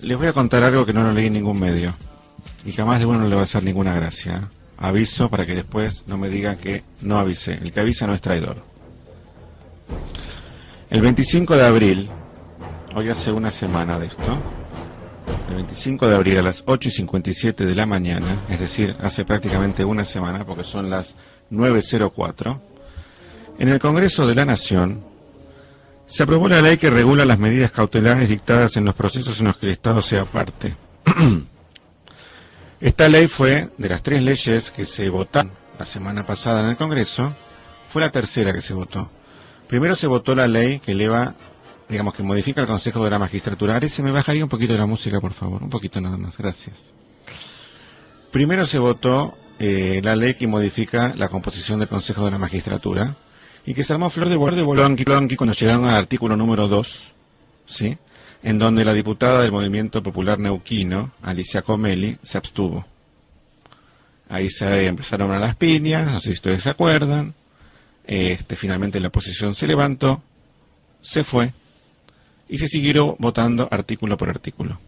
Les voy a contar algo que no lo leí en ningún medio y jamás de uno le va a hacer ninguna gracia. Aviso para que después no me digan que no avisé. El que avisa no es traidor. El 25 de abril, hoy hace una semana de esto, el 25 de abril a las 8:57 de la mañana, es decir, hace prácticamente una semana porque son las 9:04, en el Congreso de la Nación se aprobó la ley que regula las medidas cautelares dictadas en los procesos en los que el Estado sea parte. Esta ley fue, de las 3 leyes que se votaron la semana pasada en el Congreso, fue la tercera que se votó. Primero se votó la ley que eleva, digamos, que modifica el Consejo de la Magistratura. Ahora se me bajaría un poquito la música, por favor, un poquito nada más, gracias. Primero se votó la ley que modifica la composición del Consejo de la Magistratura, y que se armó flor de bolonqui cuando llegaron al artículo número 2, ¿sí?, en donde la diputada del Movimiento Popular Neuquino, Alicia Comelli, se abstuvo. Ahí se empezaron a las piñas, no sé si ustedes se acuerdan. Finalmente la oposición se levantó, se fue, y se siguieron votando artículo por artículo.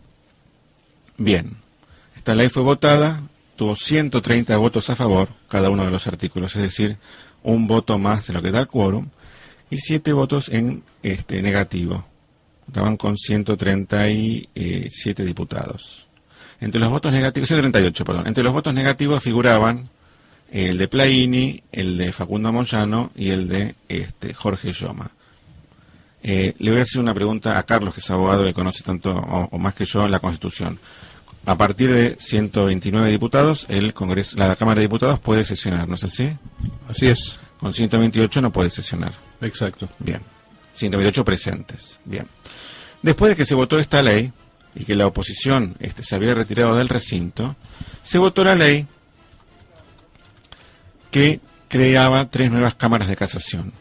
Bien, esta ley fue votada, tuvo 130 votos a favor, cada uno de los artículos, es decir, un voto más de lo que da el quórum, y 7 votos en negativo. Estaban con 137 diputados. Entre los votos negativos, 138, perdón. Entre los votos negativos figuraban el de Plaini, el de Facundo Moyano y el de Jorge Yoma. Le voy a hacer una pregunta a Carlos, que es abogado que conoce tanto o más que yo la Constitución. A partir de 129 diputados, el Congreso, la Cámara de Diputados puede sesionar, ¿no es así? Así es. Con 128 no puede sesionar. Exacto. Bien. 128 presentes. Bien. Después de que se votó esta ley y que la oposición se había retirado del recinto, se votó la ley que creaba 3 nuevas cámaras de casación.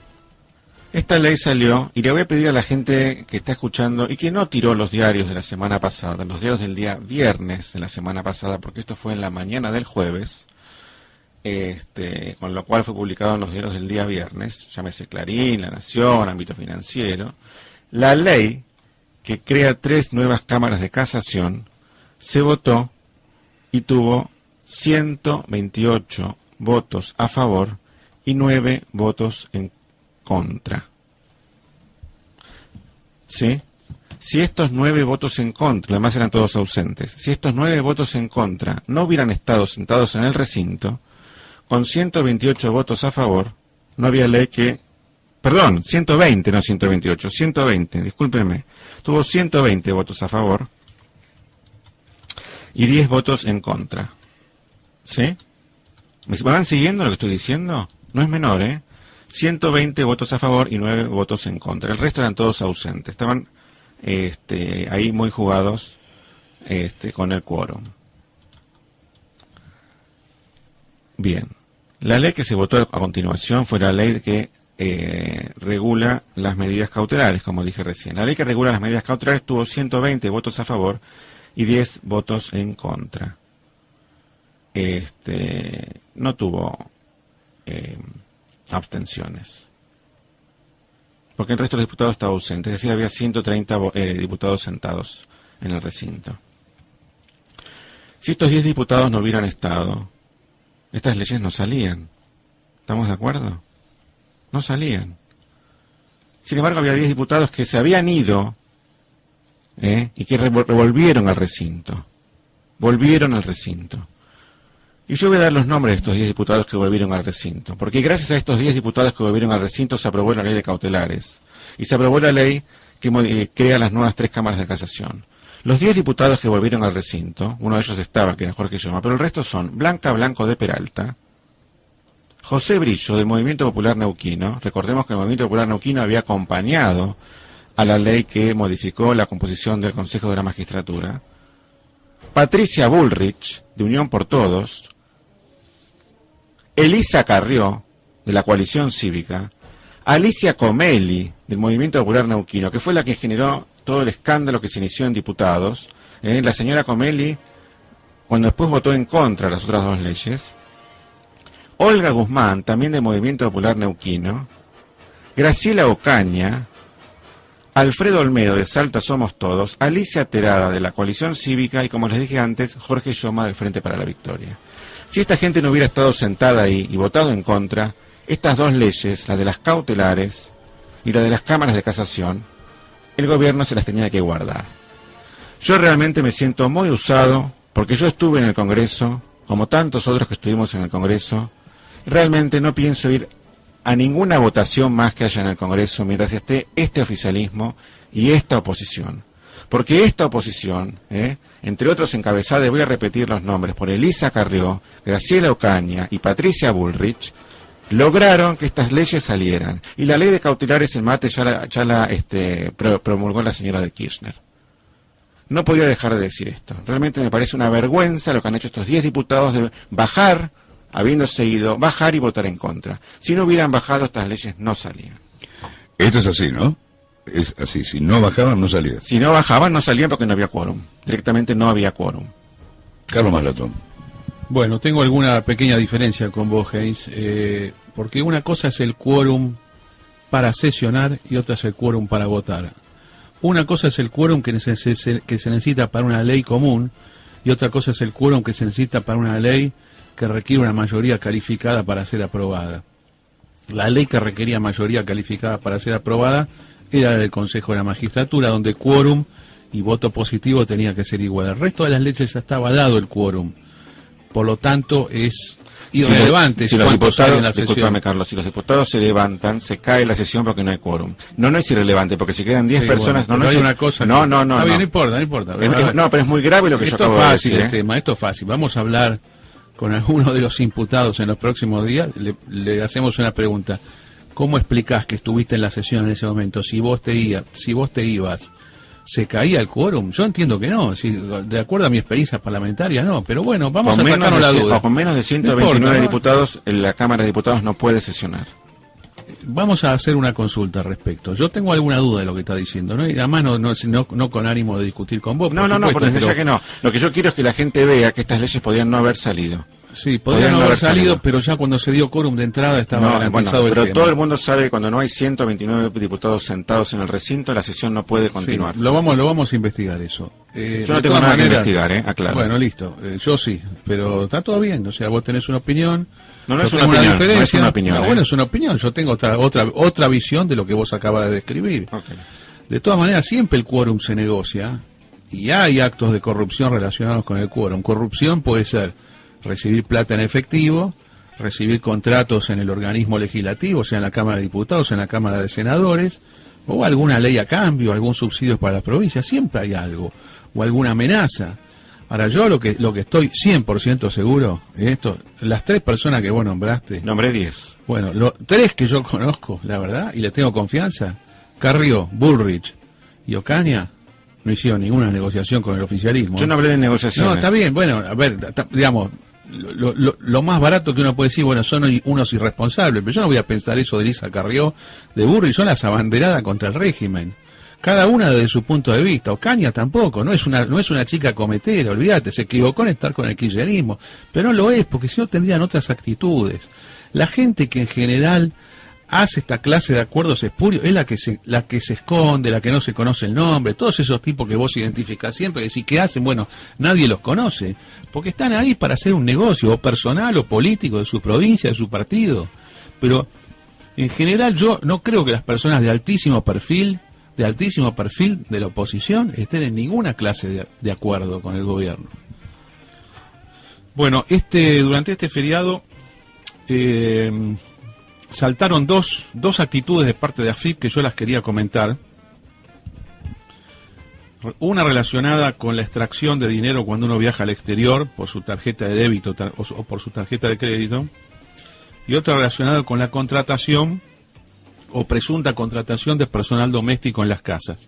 Esta ley salió, y le voy a pedir a la gente que está escuchando y que no tiró los diarios de la semana pasada, los diarios del día viernes de la semana pasada, porque esto fue en la mañana del jueves, con lo cual fue publicado en los diarios del día viernes, llámese Clarín, La Nación, Ámbito Financiero. La ley que crea 3 nuevas cámaras de casación se votó y tuvo 128 votos a favor y 9 votos en contra. ¿Sí? Si estos 9 votos en contra, además eran todos ausentes, si estos 9 votos en contra no hubieran estado sentados en el recinto, con 128 votos a favor, no había ley que... Perdón, 120, no 128, 120, discúlpenme. Tuvo 120 votos a favor y 10 votos en contra. ¿Sí? ¿Me van siguiendo lo que estoy diciendo? No es menor, ¿eh? 120 votos a favor y 9 votos en contra. El resto eran todos ausentes. Estaban ahí muy jugados con el quórum. Bien. La ley que se votó a continuación fue la ley que regula las medidas cautelares, como dije recién. La ley que regula las medidas cautelares tuvo 120 votos a favor y 10 votos en contra. No tuvo abstenciones, porque el resto de los diputados estaba ausente, es decir, había 130 diputados sentados en el recinto. Si estos 10 diputados no hubieran estado, estas leyes no salían. ¿Estamos de acuerdo? No salían. Sin embargo, había 10 diputados que se habían ido y que volvieron al recinto. Volvieron al recinto. Y yo voy a dar los nombres de estos 10 diputados que volvieron al recinto, porque gracias a estos 10 diputados que volvieron al recinto se aprobó la ley de cautelares y se aprobó la ley que crea las nuevas 3 cámaras de casación. Los 10 diputados que volvieron al recinto, uno de ellos estaba, que era Jorge Yoma, pero el resto son Blanca Blanco de Peralta, José Brillo del Movimiento Popular Neuquino. Recordemos que el Movimiento Popular Neuquino había acompañado a la ley que modificó la composición del Consejo de la Magistratura, Patricia Bullrich de Unión por Todos, Elisa Carrió, de la Coalición Cívica, Alicia Comelli, del Movimiento Popular Neuquino, que fue la que generó todo el escándalo que se inició en diputados. La señora Comelli, cuando después votó en contra de las otras 2 leyes. Olga Guzmán, también del Movimiento Popular Neuquino. Graciela Ocaña, Alfredo Olmedo de Salta Somos Todos, Alicia Terada de la Coalición Cívica y, como les dije antes, Jorge Yoma del Frente para la Victoria. Si esta gente no hubiera estado sentada ahí y votado en contra, estas dos leyes, la de las cautelares y la de las cámaras de casación, el gobierno se las tenía que guardar. Yo realmente me siento muy usado porque yo estuve en el Congreso, como tantos otros que estuvimos en el Congreso, y realmente no pienso ir a ninguna votación más que haya en el Congreso mientras esté este oficialismo y esta oposición. Porque esta oposición, entre otros encabezados, voy a repetir los nombres, por Elisa Carrió, Graciela Ocaña y Patricia Bullrich, lograron que estas leyes salieran. Y la ley de cautelares en mate ya la promulgó la señora de Kirchner. No podía dejar de decir esto. Realmente me parece una vergüenza lo que han hecho estos 10 diputados de bajar, habiéndose ido, bajar y votar en contra. Si no hubieran bajado, estas leyes no salían. Esto es así, ¿no? Es así, si no bajaban, no salían. Si no bajaban, no salían porque no había quórum. Directamente no había quórum. Carlos Maslatón. Bueno, tengo alguna pequeña diferencia con vos, Heinz, porque una cosa es el quórum para sesionar y otra es el quórum para votar. Una cosa es el quórum que se necesita para una ley común y otra cosa es el quórum que se necesita para una ley que requiere una mayoría calificada para ser aprobada. La ley que requería mayoría calificada para ser aprobada era la del Consejo de la Magistratura, donde quórum y voto positivo tenía que ser igual. El resto de las leyes ya estaba dado el quórum. Por lo tanto, es irrelevante si los diputados, discúlpame, Carlos, si los diputados se levantan, se cae la sesión porque no hay quórum. No es irrelevante, porque si quedan 10 personas... Bueno, no hay una cosa... No importa. Pero es muy grave lo que yo acabo de decir. Esto es fácil. Vamos a hablar con alguno de los imputados en los próximos días. Le hacemos una pregunta. ¿Cómo explicás que estuviste en la sesión en ese momento? Si vos te ibas, ¿se caía el quórum? Yo entiendo que no, de acuerdo a mi experiencia parlamentaria, no, pero bueno, vamos a sacarnos la duda. Con menos de 129 diputados, la Cámara de Diputados no puede sesionar. Vamos a hacer una consulta al respecto. Yo tengo alguna duda de lo que está diciendo, ¿no? Y además no con ánimo de discutir con vos. No, ya que no. Lo que yo quiero es que la gente vea que estas leyes podrían no haber salido. Sí, podrían no haber salido, pero ya cuando se dio quórum de entrada estaba garantizado el tema. Pero todo el mundo sabe que cuando no hay 129 diputados sentados en el recinto, la sesión no puede continuar. Sí, lo vamos a investigar eso. Yo no tengo nada que investigar, aclaro. Bueno, listo. Yo sí, pero está todo bien. O sea, vos tenés una opinión. No es una opinión. No es una opinión. Bueno, es una opinión. Yo tengo otra visión de lo que vos acabas de describir. Okay. De todas maneras, siempre el quórum se negocia y hay actos de corrupción relacionados con el quórum. Corrupción puede ser recibir plata en efectivo, recibir contratos en el organismo legislativo, sea en la Cámara de Diputados, en la Cámara de Senadores, o alguna ley a cambio, algún subsidio para las provincias, siempre hay algo, o alguna amenaza. Ahora, yo lo que estoy 100% seguro de esto, las 3 personas que vos nombraste... Nombré 10. Bueno, 3 que yo conozco, la verdad, y le tengo confianza, Carrió, Bullrich y Ocaña, no hicieron ninguna negociación con el oficialismo. Yo no hablé de negociaciones. No, está bien, bueno, a ver, digamos... Lo más barato que uno puede decir, bueno, son unos irresponsables, pero yo no voy a pensar eso de Elisa Carrió, de Bullrich, son las abanderadas contra el régimen, cada una desde su punto de vista. Ocaña tampoco, no es una chica cometera, olvídate, se equivocó en estar con el kirchnerismo, pero no lo es, porque si no tendrían otras actitudes. La gente que en general hace esta clase de acuerdos espurios es la que se esconde, la que no se conoce el nombre, todos esos tipos que vos identificás siempre, que decís, ¿qué hacen? Bueno, nadie los conoce, porque están ahí para hacer un negocio, o personal o político, de su provincia, de su partido. Pero, en general, yo no creo que las personas de altísimo perfil de la oposición estén en ninguna clase de acuerdo con el gobierno. Bueno, durante este feriado, saltaron dos actitudes de parte de AFIP que yo las quería comentar. Una relacionada con la extracción de dinero cuando uno viaja al exterior por su tarjeta de débito o por su tarjeta de crédito. Y otra relacionada con la contratación o presunta contratación de personal doméstico en las casas.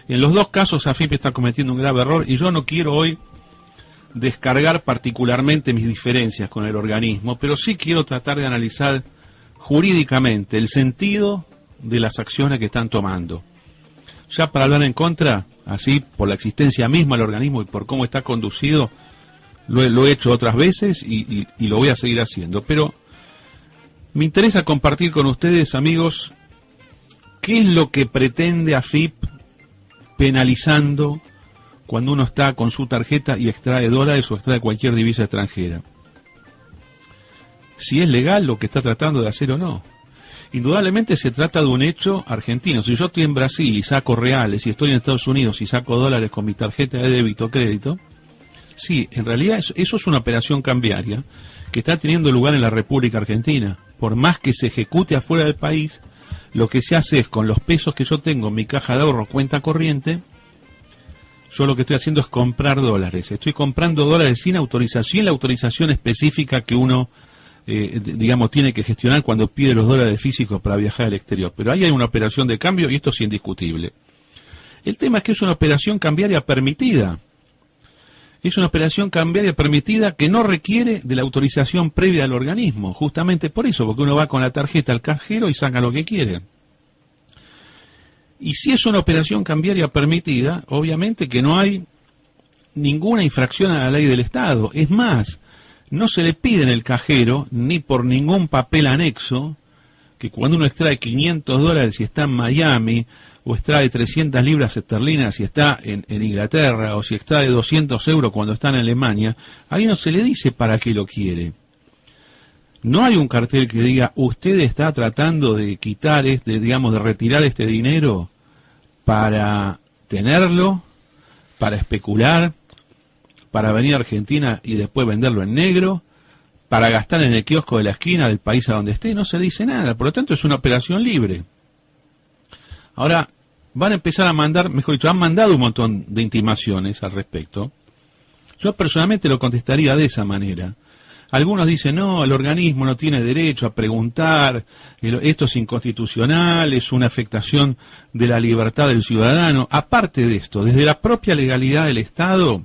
En los dos casos AFIP está cometiendo un grave error y yo no quiero hoy descargar particularmente mis diferencias con el organismo, pero sí quiero tratar de analizar jurídicamente el sentido de las acciones que están tomando. Ya para hablar en contra, así por la existencia misma del organismo y por cómo está conducido, lo he hecho otras veces y lo voy a seguir haciendo. Pero me interesa compartir con ustedes, amigos, ¿Qué es lo que pretende AFIP penalizando cuando uno está con su tarjeta y extrae dólares o extrae cualquier divisa extranjera? Si es legal lo que está tratando de hacer o no. Indudablemente se trata de un hecho argentino. Si yo estoy en Brasil y saco reales, y estoy en Estados Unidos y saco dólares con mi tarjeta de débito o crédito, sí, en realidad eso es una operación cambiaria que está teniendo lugar en la República Argentina. Por más que se ejecute afuera del país, lo que se hace es con los pesos que yo tengo en mi caja de ahorro, cuenta corriente, yo lo que estoy haciendo es comprar dólares. Estoy comprando dólares sin autorización, la autorización específica que uno, digamos, tiene que gestionar cuando pide los dólares físicos para viajar al exterior. Pero ahí hay una operación de cambio y esto es indiscutible. El tema es que es una operación cambiaria permitida. Es una operación cambiaria permitida que no requiere de la autorización previa del organismo. Justamente por eso, porque uno va con la tarjeta al cajero y saca lo que quiere. Y si es una operación cambiaria permitida, obviamente que no hay ninguna infracción a la ley del Estado. Es más, no se le pide en el cajero, ni por ningún papel anexo, que cuando uno extrae 500 dólares si está en Miami, o extrae 300 libras esterlinas si está en Inglaterra, o si extrae 200 euros cuando está en Alemania, ahí no se le dice para qué lo quiere. No hay un cartel que diga, usted está tratando de quitar, de retirar este dinero para tenerlo, para especular, para venir a Argentina y después venderlo en negro, para gastar en el kiosco de la esquina del país a donde esté. No se dice nada, por lo tanto es una operación libre. Ahora, van a empezar a mandar, mejor dicho, han mandado un montón de intimaciones al respecto. Yo personalmente lo contestaría de esa manera. Algunos dicen, no, el organismo no tiene derecho a preguntar, esto es inconstitucional, es una afectación de la libertad del ciudadano. Aparte de esto, desde la propia legalidad del Estado,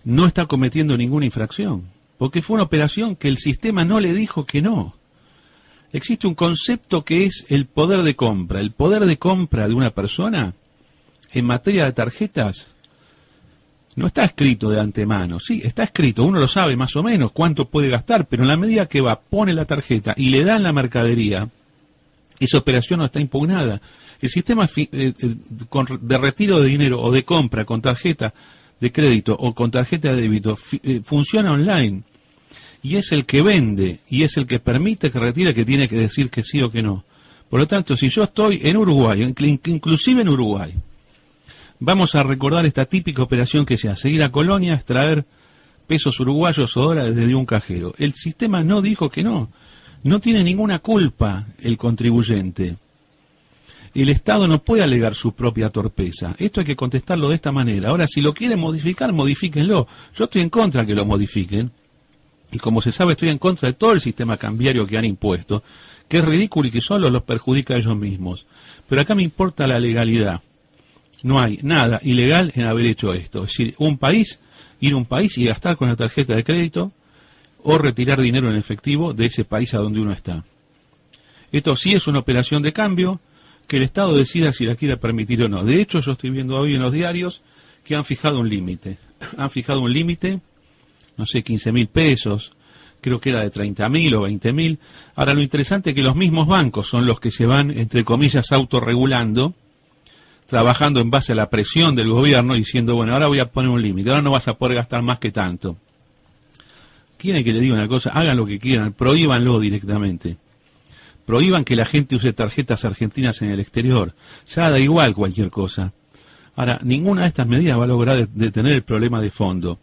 no está cometiendo ninguna infracción, porque fue una operación que el sistema no le dijo que no. Existe un concepto que es el poder de compra. El poder de compra de una persona en materia de tarjetas no está escrito de antemano. Sí, está escrito, uno lo sabe más o menos cuánto puede gastar, pero en la medida que va, pone la tarjeta y le dan la mercadería, esa operación no está impugnada. El sistema de retiro de dinero o de compra con tarjeta de crédito o con tarjeta de débito funciona online. Y es el que vende y es el que permite que retire que tiene que decir que sí o que no. Por lo tanto, si yo estoy en Uruguay, inclusive en Uruguay, vamos a recordar esta típica operación que se hace, ir a Colonia, extraer pesos uruguayos o dólares desde un cajero. El sistema no dijo que no. No tiene ninguna culpa el contribuyente. El Estado no puede alegar su propia torpeza. Esto hay que contestarlo de esta manera. Ahora, si lo quieren modificar, modifíquenlo. Yo estoy en contra que lo modifiquen. Y como se sabe, estoy en contra de todo el sistema cambiario que han impuesto, que es ridículo y que solo los perjudica a ellos mismos. Pero acá me importa la legalidad. No hay nada ilegal en haber hecho esto. Es decir, ir a un país y gastar con la tarjeta de crédito o retirar dinero en efectivo de ese país a donde uno está. Esto sí es una operación de cambio que el Estado decida si la quiere permitir o no. De hecho, yo estoy viendo hoy en los diarios que han fijado un límite. Han fijado un límite, no sé, 15.000 pesos, creo que era de 30.000 o 20.000. Ahora, lo interesante es que los mismos bancos son los que se van, entre comillas, autorregulando, trabajando en base a la presión del gobierno, diciendo, bueno, ahora voy a poner un límite, ahora no vas a poder gastar más que tanto. ¿Quieren que le diga una cosa? Hagan lo que quieran, prohíbanlo directamente. Prohíban que la gente use tarjetas argentinas en el exterior. Ya da igual cualquier cosa. Ahora, ninguna de estas medidas va a lograr detener el problema de fondo,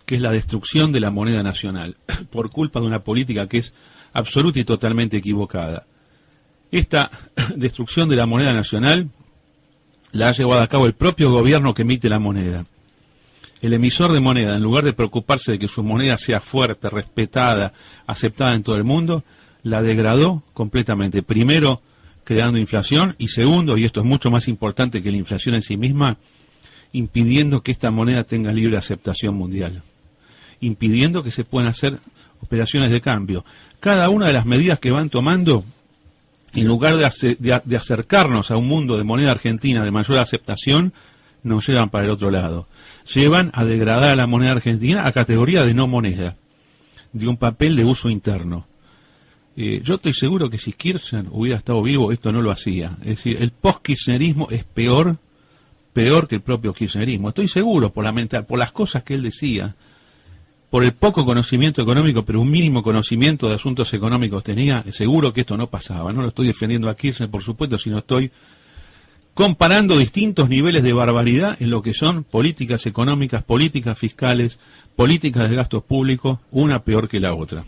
que es la destrucción de la moneda nacional, por culpa de una política que es absoluta y totalmente equivocada. Esta destrucción de la moneda nacional la ha llevado a cabo el propio gobierno que emite la moneda. El emisor de moneda, en lugar de preocuparse de que su moneda sea fuerte, respetada, aceptada en todo el mundo, la degradó completamente. Primero, creando inflación, y segundo, y esto es mucho más importante que la inflación en sí misma, impidiendo que esta moneda tenga libre aceptación mundial, impidiendo que se puedan hacer operaciones de cambio. Cada una de las medidas que van tomando, en lugar de acercarnos a un mundo de moneda argentina de mayor aceptación, nos llevan para el otro lado. Llevan a degradar a la moneda argentina a categoría de no moneda, de un papel de uso interno. Yo estoy seguro que si Kirchner hubiera estado vivo, esto no lo hacía. Es decir, el post-kirchnerismo es peor que el propio kirchnerismo. Estoy seguro, por las cosas que él decía, por el poco conocimiento económico, pero un mínimo conocimiento de asuntos económicos tenía, seguro que esto no pasaba. No lo estoy defendiendo a Kirchner, por supuesto, sino estoy comparando distintos niveles de barbaridad en lo que son políticas económicas, políticas fiscales, políticas de gastos públicos, una peor que la otra.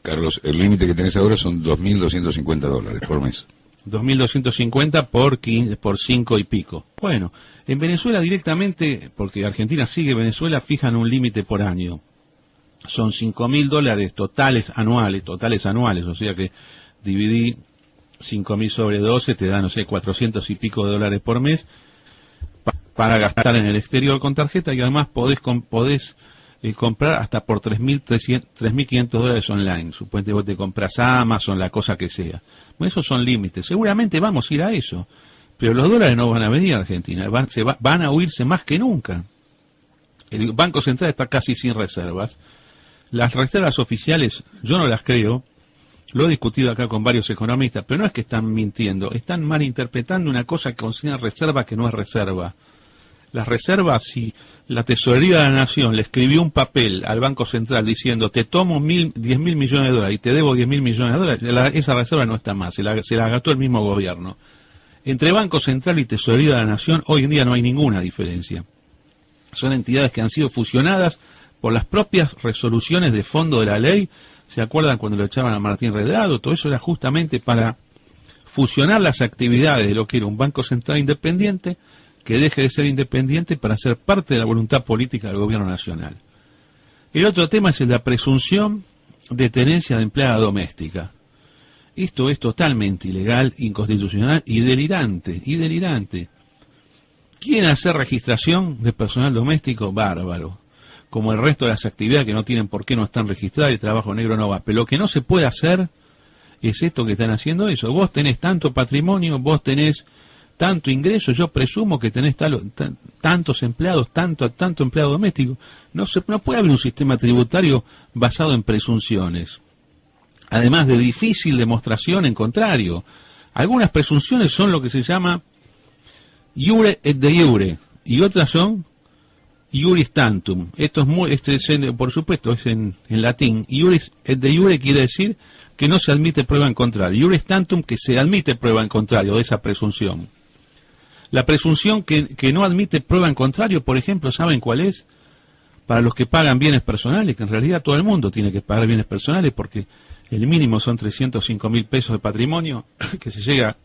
Carlos, el límite que tenés ahora son $2.250 por mes. 2.250 por 5 y pico. Bueno, en Venezuela directamente, porque Argentina sigue Venezuela, fijan un límite por año. Son $5.000 totales anuales, o sea que dividí 5.000 sobre 12, te da, no sé, 400 y pico de dólares por mes para gastar en el exterior con tarjeta, y además podés comprar hasta por $3.500 online. Suponete vos te compras Amazon, la cosa que sea. Bueno, esos son límites. Seguramente vamos a ir a eso. Pero los dólares no van a venir a Argentina. Van a huirse más que nunca. El Banco Central está casi sin reservas. Las reservas oficiales, yo no las creo. Lo he discutido acá con varios economistas, pero no es que están mintiendo. Están malinterpretando una cosa que considera reserva que no es reserva. Las reservas, si la Tesorería de la Nación le escribió un papel al Banco Central diciendo te tomo 10.000 millones de dólares y te debo 10.000 millones de dólares, esa reserva no está más, se la gastó el mismo gobierno. Entre Banco Central y Tesorería de la Nación hoy en día no hay ninguna diferencia. Son entidades que han sido fusionadas por las propias resoluciones de fondo de la ley. ¿Se acuerdan cuando lo echaban a Martín Redrado? Todo eso era justamente para fusionar las actividades de lo que era un Banco Central independiente, que deje de ser independiente para ser parte de la voluntad política del gobierno nacional. El otro tema es el de la presunción de tenencia de empleada doméstica. Esto es totalmente ilegal, inconstitucional y delirante, ¿Quieren hacer registración de personal doméstico? Bárbaro. Como el resto de las actividades que no tienen por qué no están registradas y trabajo negro no va. Pero lo que no se puede hacer es esto que están haciendo eso. Vos tenés tanto patrimonio, vos tenés tanto ingreso, yo presumo que tenés tantos empleados, tanto empleado doméstico. No puede haber un sistema tributario basado en presunciones. Además de difícil demostración en contrario. Algunas presunciones son lo que se llama iure et de iure, y otras son iuris tantum. Esto por supuesto, es en latín. Iuris et de iure quiere decir que no se admite prueba en contrario. Iuris tantum, que se admite prueba en contrario de esa presunción. La presunción que no admite prueba en contrario, por ejemplo, ¿saben cuál es? Para los que pagan bienes personales, que en realidad todo el mundo tiene que pagar bienes personales porque el mínimo son 305.000 pesos de patrimonio, que se llega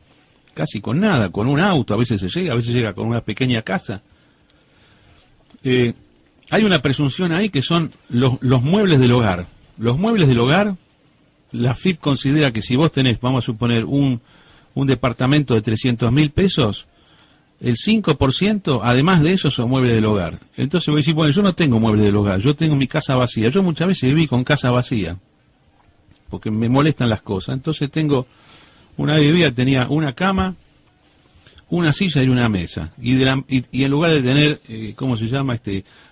casi con nada, con un auto, a veces llega con una pequeña casa. Hay una presunción ahí que son los muebles del hogar. Los muebles del hogar, la FIP considera que si vos tenés, vamos a suponer, un departamento de 300.000 pesos, el 5%, además de eso, son muebles del hogar. Entonces voy a decir, bueno, yo no tengo muebles del hogar, yo tengo mi casa vacía. Yo muchas veces viví con casa vacía, porque me molestan las cosas. Entonces una vivía, tenía una cama, una silla y una mesa. Y en lugar de tener, ¿cómo se llama?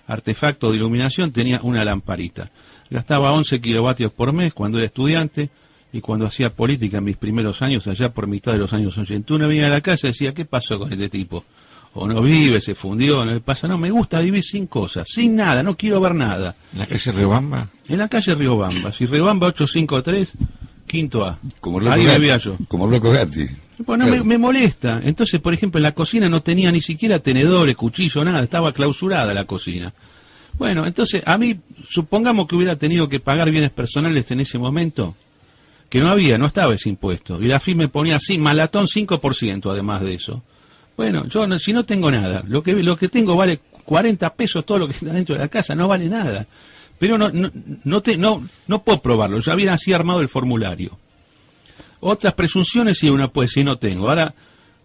Artefacto de iluminación, tenía una lamparita. Gastaba 11 kilovatios por mes cuando era estudiante. Y cuando hacía política en mis primeros años, allá por mitad de los años 80, uno venía a la casa y decía, ¿qué pasó con este tipo? O no vive, se fundió, no le pasa, no, me gusta vivir sin cosas, sin nada, no quiero ver nada. ¿En la calle Riobamba? En la calle Riobamba, si Riobamba 853, quinto A. Ahí vivía yo. Como Rocco Gatti. Bueno, claro. me molesta. Entonces, por ejemplo, en la cocina no tenía ni siquiera tenedores, cuchillos, nada, estaba clausurada la cocina. Bueno, entonces, a mí, supongamos que hubiera tenido que pagar bienes personales en ese momento, que no estaba ese impuesto, y la FIP me ponía así, malatón 5% además de eso. Bueno, yo si no tengo nada, lo que tengo vale 40 pesos, todo lo que está dentro de la casa no vale nada. Pero no puedo probarlo, ya había así armado el formulario. Otras presunciones sí uno puede decir no tengo. Ahora,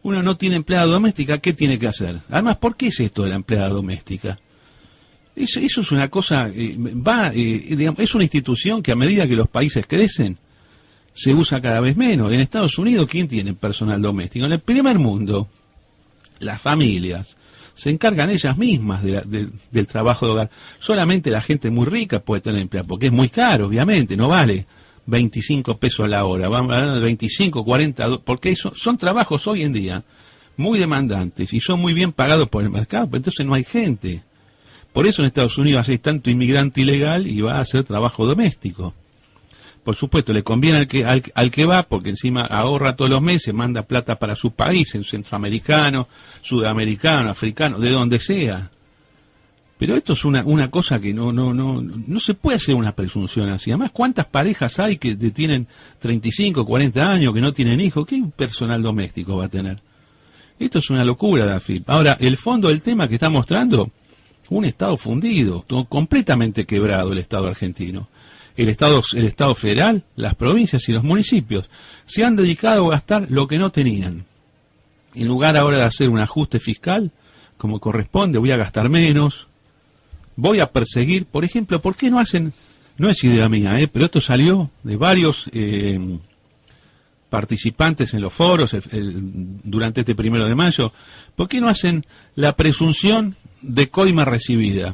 uno no tiene empleada doméstica, ¿qué tiene que hacer? Además, ¿por qué es esto de la empleada doméstica? Eso es una cosa, digamos, es una institución que a medida que los países crecen, se usa cada vez menos. En Estados Unidos, ¿quién tiene personal doméstico? En el primer mundo, las familias se encargan ellas mismas del trabajo de hogar. Solamente la gente muy rica puede tener empleado, porque es muy caro, obviamente, no vale 25 pesos la hora, vamos hablando de 25, 40, porque son trabajos hoy en día muy demandantes y son muy bien pagados por el mercado, pero entonces no hay gente. Por eso en Estados Unidos hay tanto inmigrante ilegal y va a hacer trabajo doméstico. Por supuesto, le conviene al que va, porque encima ahorra todos los meses, manda plata para su país, en centroamericano, sudamericano, africano, de donde sea. Pero esto es una cosa que no se puede hacer una presunción así. Además, ¿cuántas parejas hay que tienen 35, 40 años, que no tienen hijos? ¿Qué personal doméstico va a tener? Esto es una locura, la AFIP. Ahora, el fondo del tema que está mostrando, un Estado fundido, completamente quebrado el Estado argentino. El Estado federal, las provincias y los municipios se han dedicado a gastar lo que no tenían. En lugar ahora de hacer un ajuste fiscal, como corresponde, voy a gastar menos, voy a perseguir, por ejemplo, ¿por qué no hacen, no es idea mía, pero esto salió de varios participantes en los foros durante este 1 de mayo, ¿por qué no hacen la presunción de coima recibida?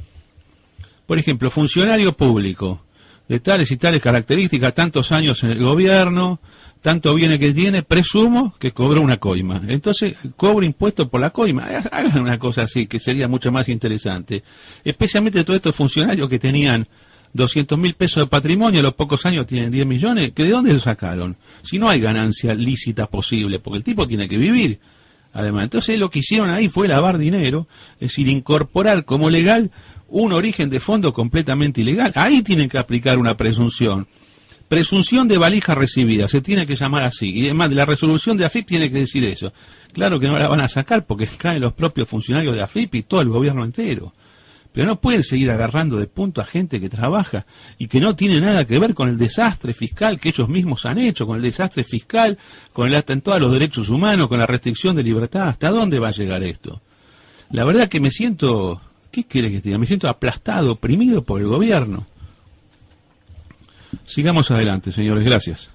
Por ejemplo, funcionario público, de tales y tales características, tantos años en el gobierno, tanto bienes que tiene, presumo que cobró una coima. Entonces, cobro impuestos por la coima. Hagan una cosa así, que sería mucho más interesante. Especialmente todos estos funcionarios que tenían 200.000 pesos de patrimonio, a los pocos años tienen 10 millones, ¿que de dónde lo sacaron? Si no hay ganancia lícita posible, porque el tipo tiene que vivir. Además, entonces lo que hicieron ahí fue lavar dinero, es decir, incorporar como legal un origen de fondo completamente ilegal. Ahí tienen que aplicar una presunción. Presunción de valija recibida, se tiene que llamar así. Y además, la resolución de AFIP tiene que decir eso. Claro que no la van a sacar porque caen los propios funcionarios de AFIP y todo el gobierno entero. Pero no pueden seguir agarrando de punto a gente que trabaja y que no tiene nada que ver con el desastre fiscal que ellos mismos han hecho, con el desastre fiscal, con el atentado a los derechos humanos, con la restricción de libertad. ¿Hasta dónde va a llegar esto? La verdad que me siento, ¿qué quiere que te diga? Me siento aplastado, oprimido por el gobierno. Sigamos adelante, señores. Gracias.